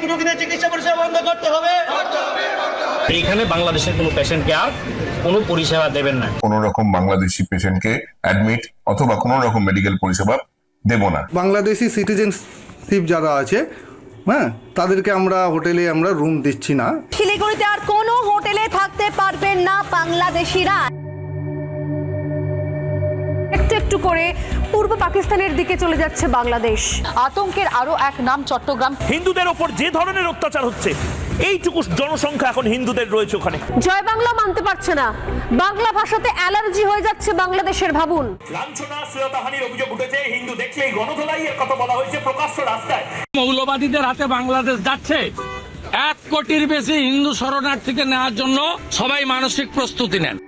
প্রাকৃতিক রোগীদের চিকিৎসা পরিষেবা বন্ধ করতে হবে। এইখানে বাংলাদেশের কোনো পেশেন্টকে আর কোনো পরিষেবা দেবেন না। কোনো রকম বাংলাদেশি পেশেন্টকে অ্যাডমিট অথবা কোনো রকম মেডিকেল পরিষেবা দেব না। বাংলাদেশি সিটিজেনশিপ যারা আছে, হ্যাঁ, তাদেরকে আমরা হোটেলে আমরা রুম দিচ্ছি না। শিলিগুড়িতে আর কোনো হোটেলে থাকতে পারবেন না বাংলাদেশিরা। একটু একটু করে পূর্ব পাকিস্তানের দিকে চলে যাচ্ছে বাংলাদেশ। আতঙ্কের আরো এক নাম চট্টগ্রাম। হিন্দুদের ওপর যে ধরনের অত্যাচার হচ্ছে, এইটুকু জনসংখ্যা এখন হিন্দুদের রয়েছে ওখানে। জয় বাংলা মানতে পারছে না, বাংলা ভাষাতে অ্যালার্জি হয়ে যাচ্ছে বাংলাদেশের। ভাবুন, লাঞ্ছনা শ্লীলতাহানির অভিযোগ উঠেছে। হিন্দু দেখলেই গণধোলাইয়ের কথা বলা হয়েছে প্রকাশ্য রাস্তায়। মৌলবাদীদের হাতে বাংলাদেশ যাচ্ছে। 1 কোটির বেশি হিন্দু শরণার্থীকে নেওয়ার জন্য সবাই মানসিক প্রস্তুতি নেন।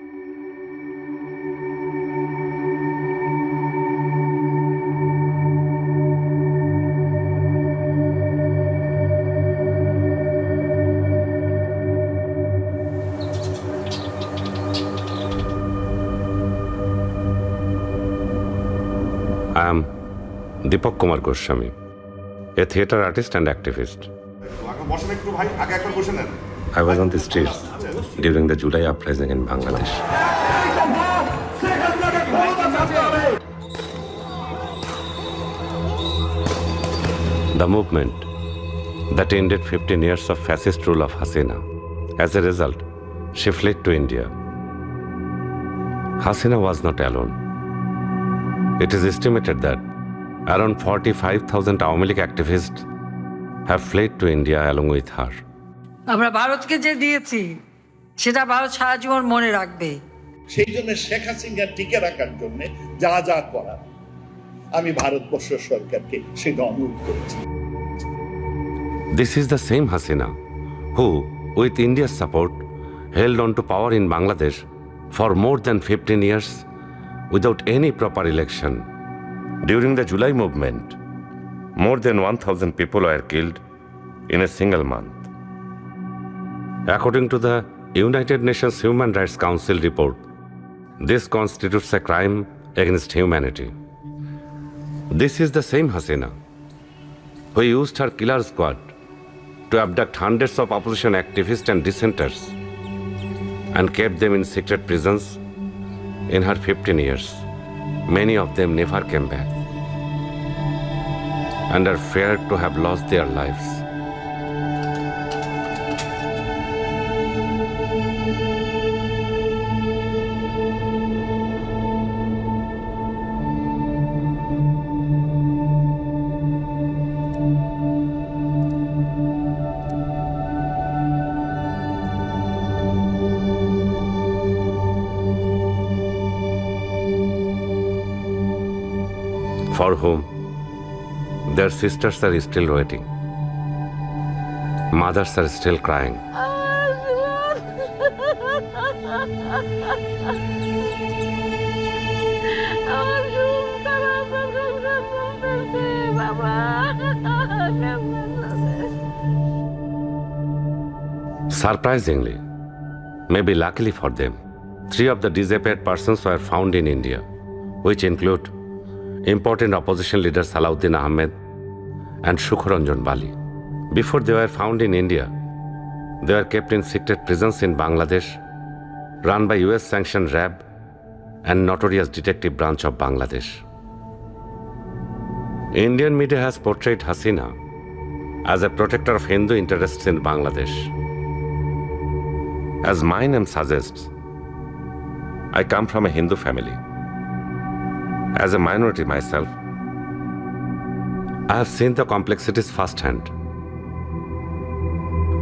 I am Deepak Kumar Goswami, a theatre artist and activist. I was on the streets during the July uprising in Bangladesh. The movement that ended 15 years of fascist rule of Hasina. As a result, she fled to India. Hasina was not alone. It is estimated that around 45,000 Awami League activists have fled to India along with her. আমরা ভারতকে যে দিয়েছি সেটা ভারত সারা জীবন মনে রাখবে। সেই জন্য শেখ হাসিনা টিকে রাখার জন্য যা যা করার আমি ভারতবর্ষ সরকারকে সেটা অনুরোধ করেছি। This is the same Hasina who, with India's support, held on to power in Bangladesh for more than 15 years without any proper election. During the July movement, more than 1,000 people were killed in a single month. According to the United Nations Human Rights Council report, this constitutes a crime against humanity. This is the same Hasina who used her killer squad to abduct hundreds of opposition activists and dissenters and kept them in secret prisons. In her 15 years, many of them never came back and are feared to have lost their lives. For whom their sisters are still waiting. Mothers are still crying. Surprisingly, maybe luckily for them, 3 of the disappeared persons were found in India, which include important opposition leader Salahuddin Ahmed and Shukranjan Bali. Before they were found in India, they were kept in secret prisons in Bangladesh, run by US-sanctioned RAB and notorious detective branch of Bangladesh. Indian media has portrayed Hasina as a protector of Hindu interests in Bangladesh. As my name suggests, I come from a Hindu family. As a minority myself, I have seen the complexities firsthand.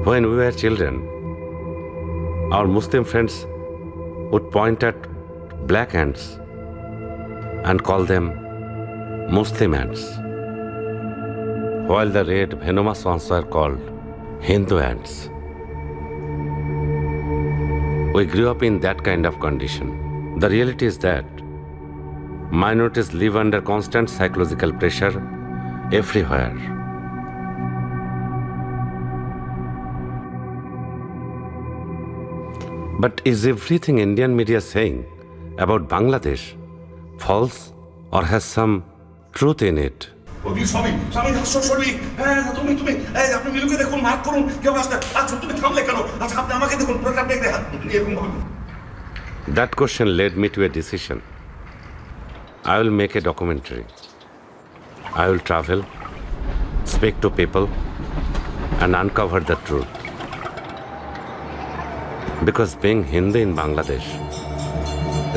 When we were children, our Muslim friends would point at black ants and call them Muslim ants, while the red venomous ones were called Hindu ants. We grew up in that kind of condition. The reality is that minorities live under constant psychological pressure everywhere. But is everything Indian media saying about Bangladesh false or has some truth in it? ওই স্বামী স্বামী হাস্যস্বরী, হ্যাঁ তুমি তুমি এই আপনি মিলুকে দেখুন, mark করুন, কেউ আসতে, আচ্ছা তুমি থামলে কেন, আচ্ছা আপনি আমাকে দেখুন, আপনি এরকম বলুন। That question led me to a decision. I will make a documentary. I will travel, speak to people, and uncover the truth. Because being Hindu in Bangladesh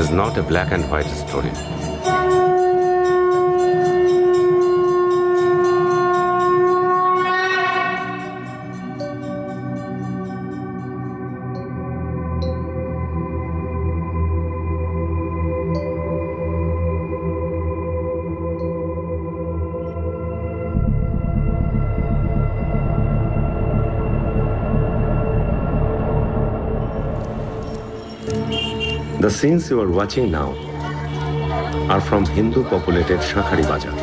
is not a black and white story. The scenes you are watching now are from Hindu populated Shakhari Bazaar.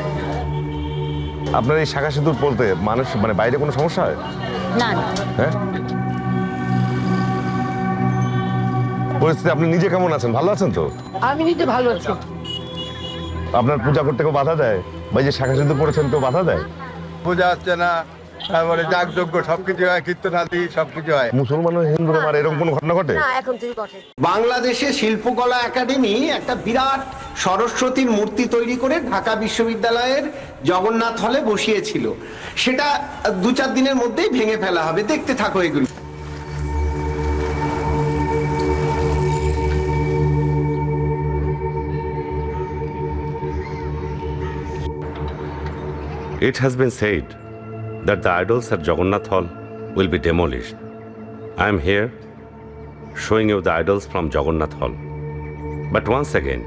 আপনার এই শাখা সিঁদুর বলতে মানুষ মানে বাইরে কোনো সমস্যা হয়? না না, হ্যাঁ, পরিস্থিতি আপনি নিজে কেমন আছেন? ভালো আছেন তো? আমি নিজে ভালো আছি। আপনার পূজা করতে কেউ বাধা দেয়? বা এই যে শাখা সিঁদুর পড়েছেন কেউ বাধা দেয়? পূজা হচ্ছে না, তারপরে যাগযজ্ঞ সবকিছু হয়, কীর্তনাদি সবকিছু হয়। মুসলমান ও হিন্দুরা মারে এরকম কোনো ঘটনা ঘটে? এখন থেকে ঘটে। বাংলাদেশে শিল্পকলা একাডেমি একটা বিরাট সরস্বতীর মূর্তি তৈরি করে ঢাকা বিশ্ববিদ্যালয়ের জগন্নাথ হলে বসিয়েছিল। সেটা 2-4 দিনের মধ্যেই ভেঙে ফেলা হবে, দেখতে থাকো এগুলো। It has been said that the idols at Jagannath Hall will be demolished. I am here showing you the idols from Jagannath Hall. But once again,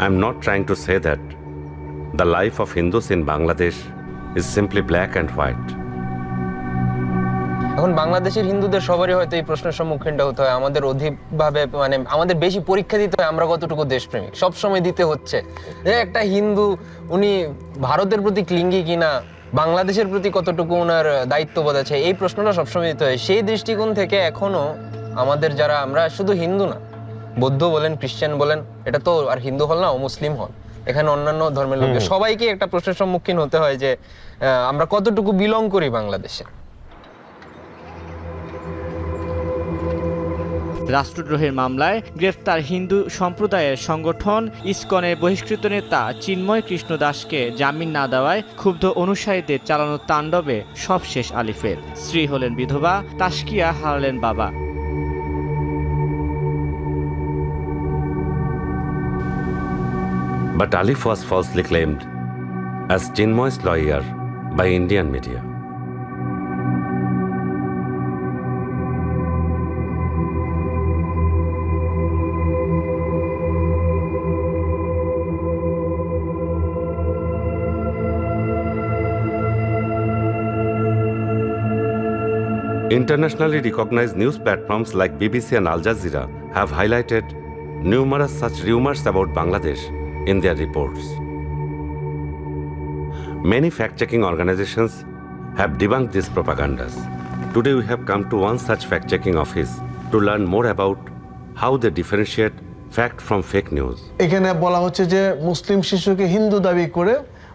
I am not trying to say that the life of Hindus in Bangladesh is simply black and white. এখন বাংলাদেশের হিন্দুদের সবারই হয়তো এই প্রশ্নের সম্মুখীনটা হতে হয়, আমাদের অধিকভাবে মানে আমাদের বেশি পরীক্ষা দিতে হয় আমরা কতটুকু দেশপ্রেমিক, সবসময় দিতে হচ্ছে যে একটা হিন্দু উনি ভারতের প্রতি ক্লিঙ্গি কিনা, বাংলাদেশের প্রতি কতটুকু ওনার দায়িত্ববোধ আছে, এই প্রশ্নটা সবসময় দিতে হয়। সেই দৃষ্টিকোণ থেকে এখনো আমাদের যারা, আমরা শুধু হিন্দু না, বৌদ্ধ বলেন, খ্রিস্টান বলেন, এটা তো আর হিন্দু হল না, মুসলিম হল, এখানে অন্যান্য ধর্মের লোক, সবাইকে একটা প্রশ্নের সম্মুখীন হতে হয় যে আমরা কতটুকু বিলং করি বাংলাদেশে। রাষ্ট্রদ্রোহের মামলায় গ্রেফতার হিন্দু সম্প্রদায়ের সংগঠন ইসকনের বহিষ্কৃত নেতা চিন্ময় কৃষ্ণ দাসকে জামিন না দেওয়ায় ক্ষুব্ধ অনুসারীদের চালানো তাণ্ডবে সব শেষ আলিফের। স্ত্রী হলেন বিধবা, তাসকিয়া হারালেন বাবা। But Alif was falsely claimed as Chinmoy's lawyer by Indian media. Internationally recognized news platforms like BBC and Al Jazeera have highlighted numerous such rumors about Bangladesh in their reports. Many fact-checking organizations have debunked these propagandas. Today we have come to one such fact-checking office to learn more about how they differentiate fact from fake news. এখানে বলা হচ্ছে যে মুসলিম শিশুকে হিন্দু দাবি করে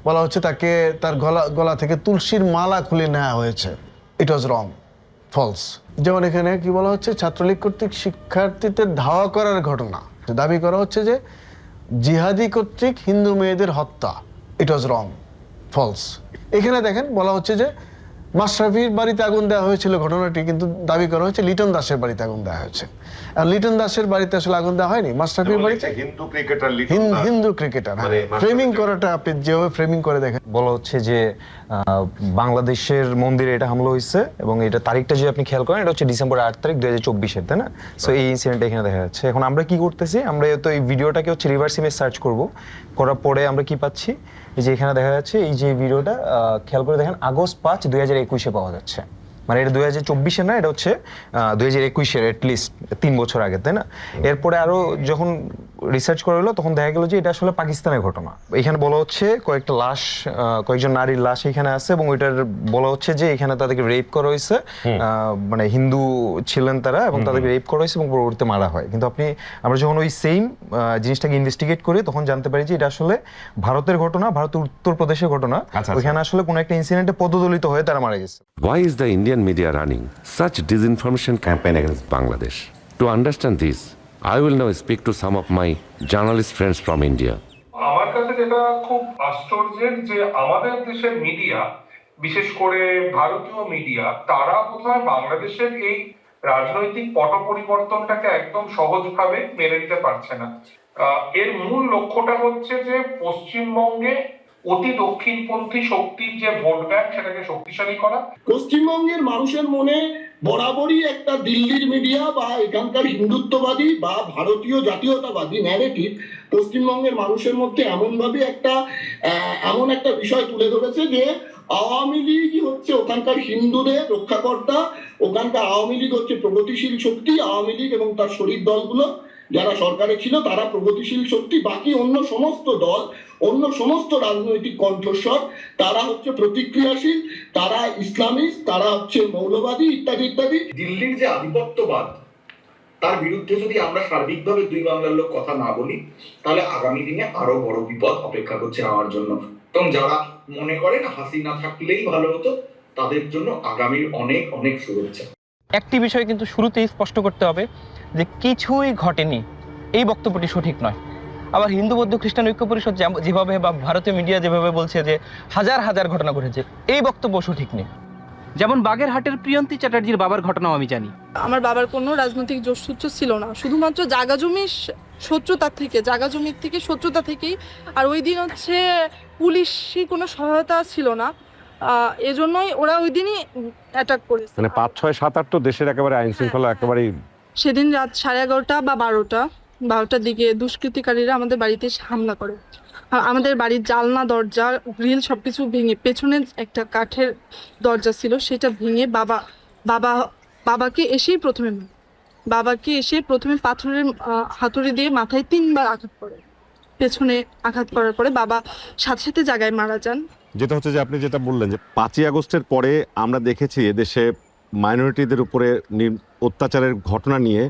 বলা হচ্ছে তাকে তার গলা থেকে তুলসীর মালা খুলে নেওয়া হয়েছে। ইট ওয়াজ রং, ফলস। যেমন এখানে কি বলা হচ্ছে, ছাত্রলীগ কর্তৃক শিক্ষার্থীদের ধাওয়া করার ঘটনা, দাবি করা হচ্ছে যে জিহাদি কর্তৃক হিন্দু মেয়েদের হত্যা। ইট ওয়াজ রং, ফলস। এখানে দেখেন বলা হচ্ছে যে মাশরাফির বাড়িতে আগুন দেওয়া হয়েছিল ঘটনাটি, কিন্তু দাবি করা হচ্ছে লিটন দাসের বাড়িতে আগুন দেওয়া হয়েছে। আর লিটন দাসের বাড়িতে আসলে আগুন দেওয়া হয়নি, মাশরাফির বাড়িতে। হিন্দু ক্রিকেটার ফ্রেমিং করাটা আপনি যেভাবে ফ্রেমিং করে দেখেন, বলা হচ্ছে যে বাংলাদেশের মন্দিরে এটা হামলা হয়েছে এবং এটা তারিখটা যদি আপনি খেয়াল করেন, এটা হচ্ছে ডিসেম্বর 8 তারিখ 2024-এর, তাই না? সো এই ইনসিডেন্ট এখানে দেখা যাচ্ছে। এখন আমরা কি করতেছি, আমরা তো এই ভিডিওটাকে হচ্ছে রিভার্স ইমেজ সার্চ করব, করার পরে আমরা কি পাচ্ছি, এই যে এখানে দেখা যাচ্ছে এই যে ভিডিওটা খেয়াল করে দেখেন, আগস্ট 5, 2021-এ পাওয়া যাচ্ছে। মানে এটা 2024-এর না, এটা হচ্ছে 2021-এর, অ্যাটলিস্ট 3 বছর আগে, তাই না? এরপরে আরো যখন রিসার্চ করা হলো, তখন দেখা গেল যে এটা আসলে পাকিস্তানের ঘটনা। এখানে বলা হচ্ছে কয়েকটা লাশ, কয়েকজন নারীর লাশ এখানে আছে, এবং ওইটার বলা হচ্ছে যে এখানে তাদেরকে রেপ করা হয়েছে, মানে হিন্দু ছিলেন তারা, এবং তাদেরকে রেপ করা হয়েছে এবং পরবর্তীতে মারা হয়। কিন্তু আমরা যখন ওই সেম জিনিসটাকে ইনভেস্টিগেট করি, তখন জানতে পারি যে এটা আসলে ভারতের ঘটনা, ভারতের উত্তরপ্রদেশের ঘটনা। ওইখানে আসলে কোনো একটা ইনসিডেন্টে পদদলিত হয়ে তারা মারা গেছে। Why is the Indian media running such disinformation campaign against Bangladesh? To understand this, I will now speak to some of my journalist friends from India. আমার কাছে যেটা খুব আশ্চর্যের যে আমাদের দেশের মিডিয়া, বিশেষ করে ভারতীয় মিডিয়া, তারা বোধহয় বাংলাদেশের এই রাজনৈতিক পট পরিবর্তনটাকে একদম সহজভাবে মেনে নিতে পারছে না। এর মূল লক্ষ্যটা হচ্ছে যে পশ্চিমবঙ্গে অতি দক্ষিণপন্থী শক্তির যে ভোট ব্যাংক সেটাকে শক্তিশালী করা। পশ্চিমবঙ্গের মানুষের মনে বরাবরই একটা দিল্লির মিডিয়া বা এখানকার হিন্দুত্ববাদী বা ভারতীয় জাতীয়তাবাদী ন্যারেটিভ পশ্চিমবঙ্গের মানুষের মধ্যে এমন একটা বিষয় তুলে ধরেছে যে আওয়ামী লীগই হচ্ছে ওখানকার হিন্দুদের রক্ষাকর্তা, ওখানকার আওয়ামী লীগ হচ্ছে প্রগতিশীল শক্তি, আওয়ামী লীগ এবং তার শরিক দলগুলো যারা সরকারে ছিল তারা প্রগতিশীল শক্তি, বাকি অন্য সমস্ত দল, অন্য সমস্ত রাজনৈতিক কণ্ঠস্বর তারা হচ্ছে প্রতিক্রিয়াশীল, তারা ইসলামিস্ট, তারা হচ্ছে মৌলবাদী ইত্যাদি ইত্যাদি। দিল্লির যে আধিপত্যবাদ তার বিরুদ্ধে যদি আমরা সার্বিকভাবে দুই বাংলার লোক কথা না বলি, তাহলে আগামী দিনে আরো বড় বিপদ অপেক্ষা করছে আমার জন্য। এবং যারা মনে করেন হাসিনা থাকলেই ভালো হতো, তাদের জন্য আগামীর অনেক অনেক শুভেচ্ছা। একটি বিষয় কিন্তু শুরুতেই স্পষ্ট করতে হবে যে কিছুই ঘটেনি, এই বক্তব্যটি সঠিক নয়। আবার হিন্দু বৌদ্ধ খ্রিস্টান ঐক্য পরিষদ যেভাবে বা ভারতীয় মিডিয়া যেভাবে বলছে যে হাজার হাজার ঘটনা ঘটেছে, এই বক্তব্য সঠিক নেই। যেমন বাগেরহাটের প্রিয়ন্তী চ্যাটার্জির বাবার ঘটনাও আমি জানি। আমার বাবার কোনো রাজনৈতিক যোগসূত্র ছিল না, শুধুমাত্র জাগা জমির শত্রুতা থেকেই। আর ওই দিন হচ্ছে পুলিশি কোনো সহায়তা ছিল না, এজন্যই ওরা ওই দিনই অ্যাটাক করেছে। মানে 5, 6, 7, 8 তো দেশের একেবারে আইন শৃঙ্খলা একেবারেই। সেদিন রাত 11:30 বা 12টার দিকে দুষ্কৃতিকারীরা আমাদের বাড়িতে হামলা করে। আমাদের বাড়ির জানলা দরজা গ্রিল সবকিছু ভেঙে, পেছনে একটা কাঠের দরজা ছিল সেটা ভেঙে বাবাকে এসে প্রথমে পাথরের হাতুড়ি দিয়ে মাথায় 3বার আঘাত করে। পেছনে আঘাত করার পরে বাবা সাথে সাথে জায়গায় মারা যান। যেটা হচ্ছে যে আপনি যেটা বললেন যে 5ই আগস্টের পরে আমরা দেখেছি এদেশে মাইনরিটিদের উপরে অত্যাচারের ঘটনা নিয়ে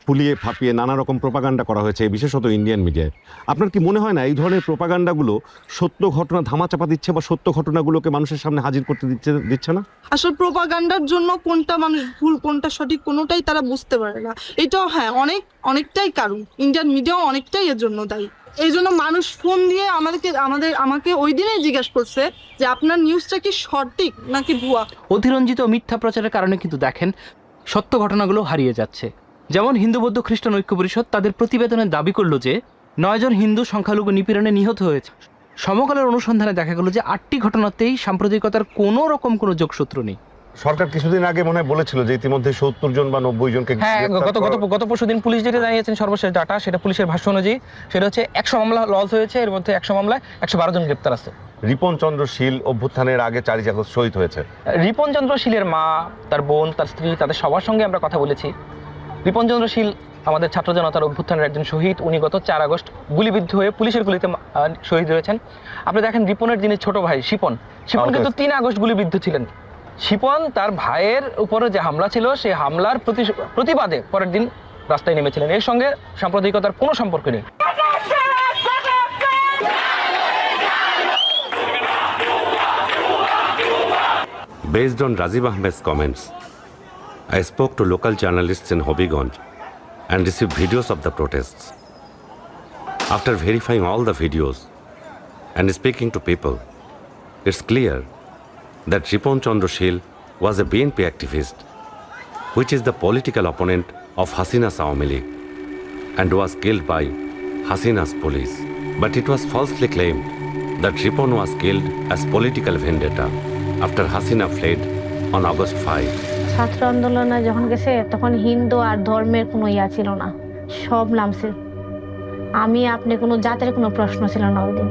ফুলিয়ে ফাঁপিয়ে নানা রকম প্রোপাগান্ডা করা হয়েছে, বিশেষত ইন্ডিয়ান মিডিয়ায়। আপনার কি মনে হয় না এই ধরনের প্রোপাগান্ডাগুলো সত্য ঘটনা ধামাচাপা দিচ্ছে বা সত্য ঘটনাগুলোকে মানুষের সামনে হাজির করতে দিচ্ছে না? আসলে প্রোপাগান্ডার জন্য কোনটা মানুষ ভুল কোনটা সঠিক কোনোটাই তারা বুঝতে পারে না। এটাও অনেকটাই কারণ, ইন্ডিয়ান মিডিয়াও অনেকটাই এর জন্য দায়ী। এই জন্য মানুষ ফোন দিয়ে আমাকে ওই দিনেই জিজ্ঞাসা করছে যে আপনার নিউজটা কি সঠিক নাকি ভুয়া। অতিরঞ্জিত মিথ্যা প্রচারের কারণে কিন্তু দেখেন সত্য ঘটনাগুলো হারিয়ে যাচ্ছে। যেমন হিন্দু বৌদ্ধ খ্রিস্টান ঐক্য পরিষদ তাদের প্রতিবেদনে দাবি করলো যে 9 জন হিন্দু সংখ্যালঘু নিপীড়নে নিহত হয়েছে। সমকালের অনুসন্ধানে দেখা গেল যে 8টি ঘটনাতেই সাম্প্রদায়িকতার কোনো রকম কোনো যোগসূত্র নেই। সরকার কিছুদিন আগে মনে হয় বলেছিল যে ইতিমধ্যে 70 জন বা 90 জনকে। হ্যাঁ, গত পরশুদিন পুলিশ যেটা জানিয়েছেন সর্বশেষ ডাটা, সেটা পুলিশের ভাষ্য অনুযায়ী সেটা হচ্ছে 100 মামলা লস হয়েছে, এর মধ্যে 100 মামলায় 112 জন গ্রেপ্তার আছে। রিপন চন্দ্র শীল অভ্যুত্থানের আগে 4 আগস্ট শহীদ হয়েছে। রিপন চন্দ্র শীলের মা, তার বোন, তার স্ত্রী, তাদের সবার সঙ্গে আমরা কথা বলেছি। রিপন চন্দ্র শীল আমাদের ছাত্র জনতার অভ্যুত্থানের একজন শহীদ। উনি গত 4 আগস্ট গুলিবিদ্ধ হয়ে পুলিশের গুলিতে শহীদ হয়েছেন। আপনি দেখেন রিপনের যিনি ছোট ভাই শিপন কিন্তু 3 আগস্ট গুলিবিদ্ধ ছিলেন। শিপন তার ভাইয়ের উপরে যে হামলা ছিল সেই হামলার প্রতিবাদে পরের দিন রাস্তায় নেমেছিলেন। এর সঙ্গে সাম্প্রদায়িকতার কোনো সম্পর্ক নেই। Based on Razib Ahmed's comments, I spoke to local journalists in Hobbyganj and received videos of the protests. After verifying all the videos and speaking to people, it's clear that Ripon Chandra Shil was a BNP activist, which is the political opponent of Hasina's Awami League, and was killed by Hasina's police. But it was falsely claimed that Ripon was killed as political vendetta after Hasina fled on August 5. ছাত্র আন্দোলনে যখন গেছে তখন হিন্দু আর ধর্মের কোনো ছিল না, সব নামছে। আপনি কোনো জাতের কোনো প্রশ্ন ছিল না ওই দিন।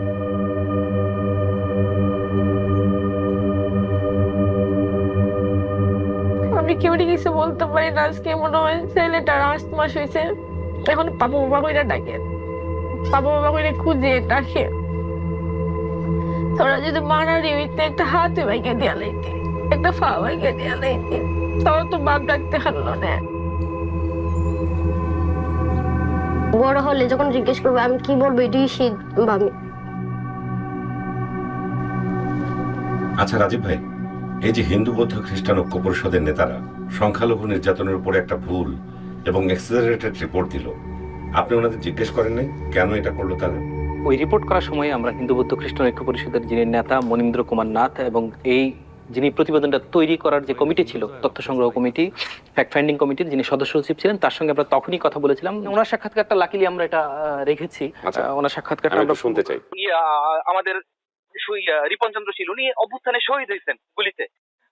আমি কেউরি কিছু বলতে পারি না। আজকে মনে হয় ছেলেটার 8 মাস হয়েছে, এখন পাপা বাবা কইরা ডাকে। বাবা বাবা করে খুঁজে ডাকে, তোরা যদি মারারি হইতে একটা হাতে ভাইকে দিয়া লাইতে, একটা পা ভাইকে দিয়া লাইতে, তাও তো বাপ ডাকতে হারলো না। বড় হলে যখন জিজ্ঞেস করবে আমি কি বলবো, এটাই শীত ভাবি। আচ্ছা রাজীব ভাই, এই যে হিন্দু বৌদ্ধ খ্রিস্টান ঐক্য পরিষদের নেতারা সংখ্যালঘু নির্যাতনের উপরে একটা ভুল এবং এক্সেলারেটেড রিপোর্ট দিল, আপনি ওনাদের জিজ্ঞেস করেন নাই কেন এটা করলো তারা? ওই রিপোর্ট করার সময় আমরা হিন্দু বৌদ্ধ খ্রিস্টান ঐক্য পরিষদের যিনি নেতা মনীন্দ্র কুমার নাথ এবং এই যিনি প্রতিবেদনটা তৈরি করার যে কমিটি ছিল, তথ্য সংগ্রহ কমিটি, ফ্যাক্ট ফাইন্ডিং কমিটির যিনি সদস্য সচিব ছিলেন, তার সঙ্গে আমরা তখনই কথা বলেছিলাম। ওনার সাক্ষাৎকারটা লাকিলি আমরা এটা রেখেছি। ওনার সাক্ষাৎকারটা আমরা শুনতে চাই। আমাদের রিপন চন্দ্র ছিল, উনি অভ্যুত্থানে শহীদ হয়েছেন গুলিতে,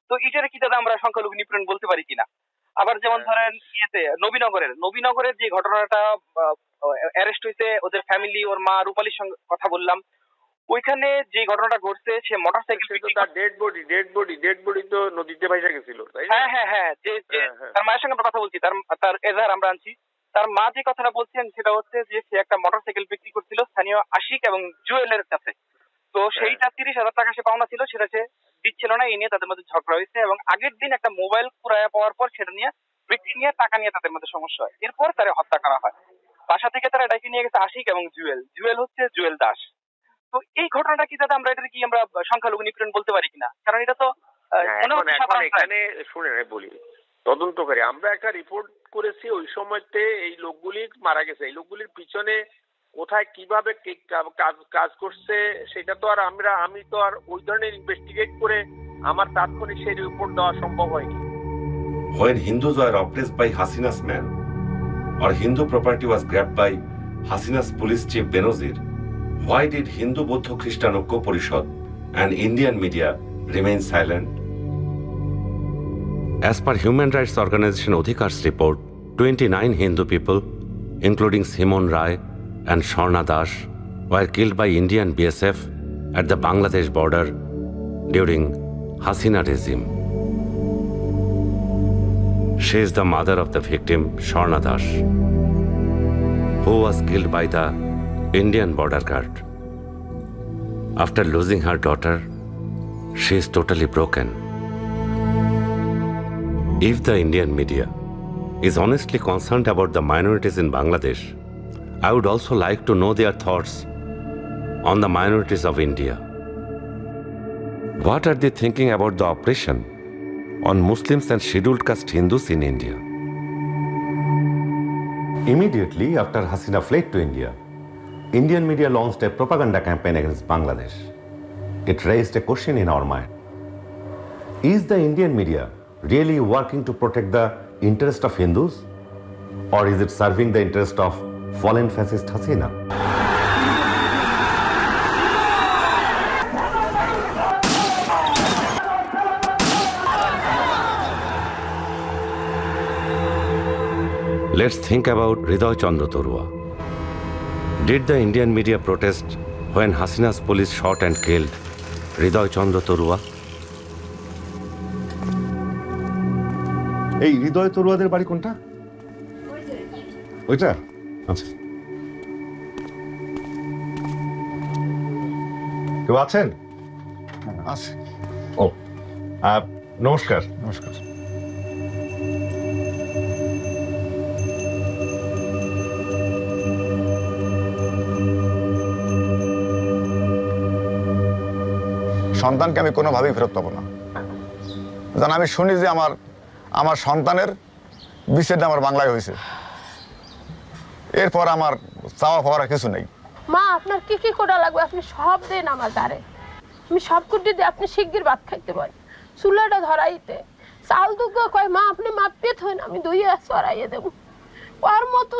তো এটারে কি দাদা আমরা সংখ্যালঘু নিপীড়ন বলতে পারি কিনা? আবার যেমন ধরেন নবীনগরের যে ঘটনাটা অ্যারেস্ট হয়েছে, ওদের ফ্যামিলি, ওর মা রূপালীর সঙ্গে কথা বললাম, ওইখানে যে ঘটনাটা ঘটছে, সে মোটরসাইকেল ডেড বডি তো নদীতে ভাইসা গেছিল। হ্যাঁ, যে তার মায়ের সঙ্গে আমরা কথা বলছি, তার এজাহার আমরা আনছি। তার মা যে কথাটা বলছেন সেটা হচ্ছে যে সে একটা মোটরসাইকেল বিক্রি করছিল স্থানীয় আশিক এবং জুয়েলের কাছে, তো সেইটা 30,000 টাকা সে পাওনা ছিল, সেটা সে দিচ্ছিল না, এই নিয়ে তাদের মধ্যে ঝগড়া হয়েছে এবং আগের দিন একটা মোবাইল কুড়াইয়া পাওয়ার পর সেটা নিয়ে বিক্রি নিয়ে টাকা নিয়ে তাদের মধ্যে সমস্যা হয়। এরপর তারা হত্যা করা হয়। বাসা থেকে তারা ডাকি নিয়ে গেছে আশিক এবং জুয়েল হচ্ছে জুয়েল দাস। তো এই ঘটনাটা কি দাদা আমরা এটা কি আমরা সংখ্যালঘু নিপীড়ন বলতে পারি কিনা? কারণ এটা তো এখানে শুনে বলি, তদন্তকারী আমরা একটা রিপোর্ট করেছি, ওই সময়তে এই লোকগুলি মারা গেছে, এই লোকগুলির পিছনে কোথায় কিভাবে কাজ করছে সেটা তো আর আমি তো আর ওই ধরনের ইনভেস্টিগেট করে আমার তাৎক্ষণিক সেই রিপোর্ট দেওয়া সম্ভব হয়নি। When Hindus were oppressed by Hasina's man, or Hindu property was grabbed by Hasina's police chief Benazir, why did Hindu Bauddha Christian ঐক্য Porishad and Indian media remain silent? As per Human Rights Organization Odhikar's report, 29 Hindu people, including Simon Rai and Sharna Das, were killed by Indian BSF at the Bangladesh border during Hasina regime. She is the mother of the victim, Sharna Das, who was killed by the Indian border guard. After losing her daughter, she is totally broken. If the Indian media is honestly concerned about the minorities in Bangladesh, I would also like to know their thoughts on the minorities of India. What are they thinking about the oppression on Muslims and scheduled caste Hindus in India? Immediately after Hasina fled to India, Indian media launched a propaganda campaign against Bangladesh. It raised a question in our mind. Is the Indian media really working to protect the interest of Hindus, or is it serving the interest of fallen fascist Hasina? Let's think about Hridoy Chandra Torua. Did the Indian media protest when Hasina's police shot and killed Hridoy Chandra Torua? এই হৃদয় তরুয়াদের বাড়ি কোনটা? ওইটা? আচ্ছা, কেউ আছেন? আছে। ও, নমস্কার। নমস্কার। সন্তানকে আমি কোনোভাবেই ফেরত পাবো না। যেন আমি শুনি যে আমার সন্তানের বিচ্ছেদ আমার বাংলায় হয়েছে, এরপর আমার চাওয়া পাওয়ার কিছু নেই। মা আপনার কি কি করা লাগবে আপনি সব দেন আমার দ্বারে, আমি সব কুটি দিয়ে আপনি শিগগির ভাত খাইতে পারি। চুলাটা ধরাইতে চাল দুঃখ কয় মা আপনি মাপিয়ে থইন, আমি দুইয়ে ছড়াইয়ে দেবো। ওর মতো